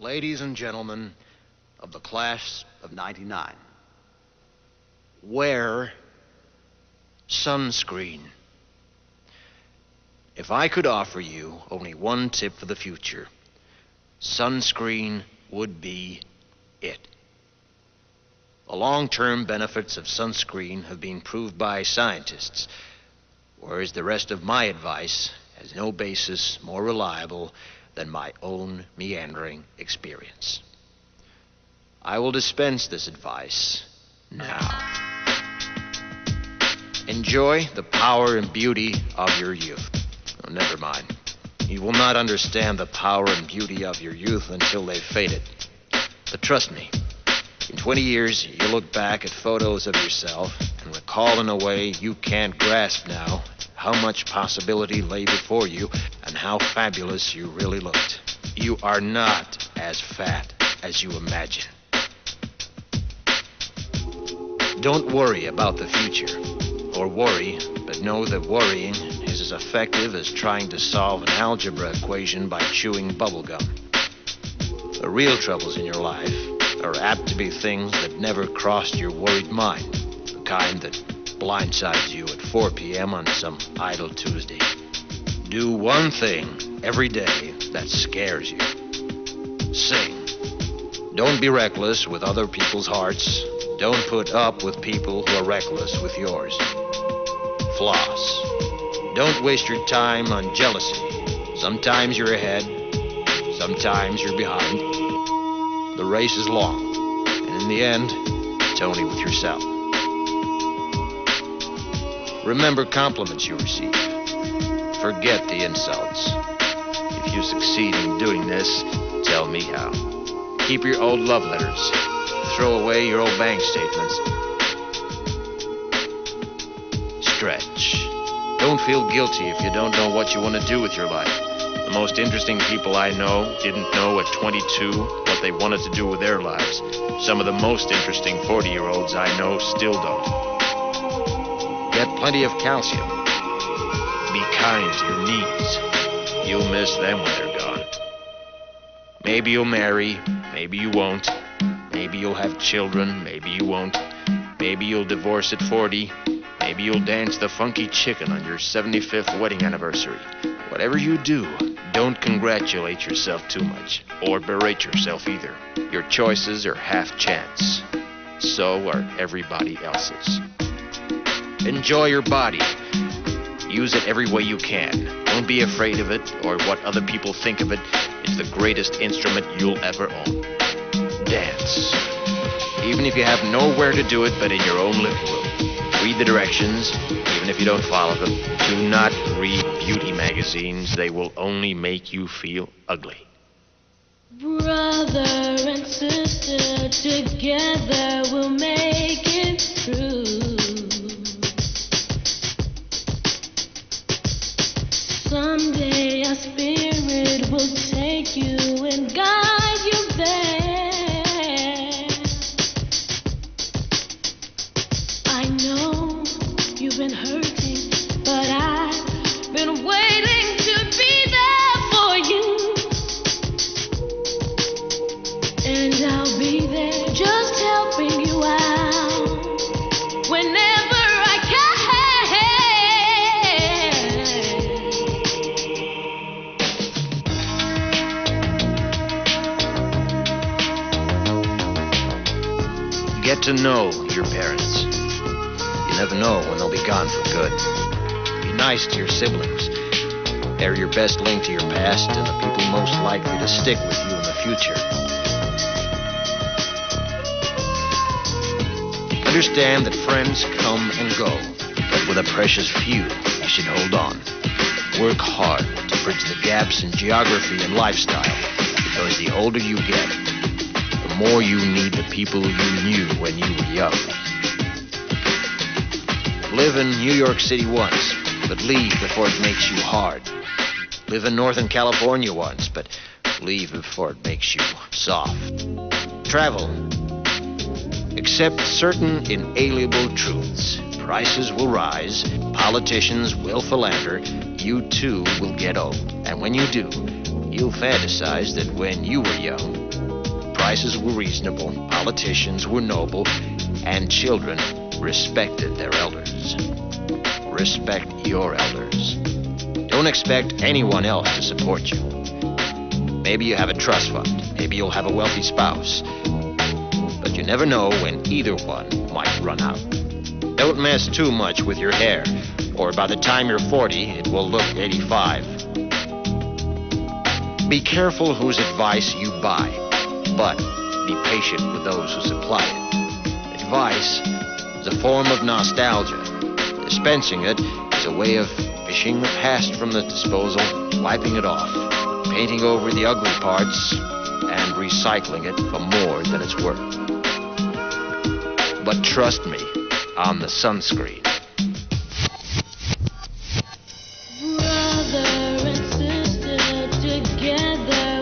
Ladies and gentlemen of the class of '99, wear sunscreen. If I could offer you only one tip for the future, sunscreen would be it. The long-term benefits of sunscreen have been proved by scientists, whereas the rest of my advice has no basis more reliable than my own meandering experience. I will dispense this advice now. Enjoy the power and beauty of your youth. Oh, never mind. You will not understand the power and beauty of your youth until they've faded. But trust me, in 20 years, you'll look back at photos of yourself and recall in a way you can't grasp now how much possibility lay before you and how fabulous you really looked. You are not as fat as you imagine. Don't worry about the future, or worry, but know that worrying is as effective as trying to solve an algebra equation by chewing bubblegum. The real troubles in your life are apt to be things that never crossed your worried mind, the kind that blindsides you at 4 p.m. on some idle Tuesday. Do one thing every day that scares you. Sing. Don't be reckless with other people's hearts. Don't put up with people who are reckless with yours. Floss. Don't waste your time on jealousy. Sometimes you're ahead, sometimes you're behind. The race is long, and in the end, it's only with yourself. Remember compliments you receive. Forget the insults. If you succeed in doing this, tell me how. Keep your old love letters. Throw away your old bank statements. Stretch. Don't feel guilty if you don't know what you want to do with your life. The most interesting people I know didn't know at 22 what they wanted to do with their lives. Some of the most interesting 40-year-olds I know still don't. Get plenty of calcium. Be kind to your knees. You'll miss them when they're gone. Maybe you'll marry, maybe you won't. Maybe you'll have children, maybe you won't. Maybe you'll divorce at 40. Maybe you'll dance the funky chicken on your 75th wedding anniversary. Whatever you do, don't congratulate yourself too much, or berate yourself either. Your choices are half chance. So are everybody else's. Enjoy your body. Use it every way you can. Don't be afraid of it or what other people think of it. It's the greatest instrument you'll ever own. Dance. Even if you have nowhere to do it but in your own living room. Read the directions, even if you don't follow them. Do not read beauty magazines. They will only make you feel ugly. Brother and sister, together we'll make it through. Someday our spirit will take you and guide you there. I know you've been hurting, but I've been waiting to be there for you. And I'll be there just helping you out whenever I can. Get to know your parents. You never know when they'll be gone for good. Be nice to your siblings. They're your best link to your past and the people most likely to stick with you in the future. Understand that friends come and go, but with a precious few, you should hold on. Work hard to bridge the gaps in geography and lifestyle, because the older you get, the more you need the people you knew when you were young. Live in New York City once, but leave before it makes you hard. Live in Northern California once, but leave before it makes you soft. Travel. Accept certain inalienable truths. Prices will rise, politicians will philander, you too will get old. And when you do, you'll fantasize that when you were young, prices were reasonable, politicians were noble, and children respected their elders. Respect your elders. Don't expect anyone else to support you. Maybe you have a trust fund. Maybe you'll have a wealthy spouse. But you never know when either one might run out. Don't mess too much with your hair, or by the time you're 40, it will look 85. Be careful whose advice you buy, but be patient with those who supply it. Advice is a form of nostalgia. Dispensing it is a way of fishing the past from the disposal, wiping it off, painting over the ugly parts, and recycling it for more than it's worth. But trust me on the sunscreen. Brother and sister together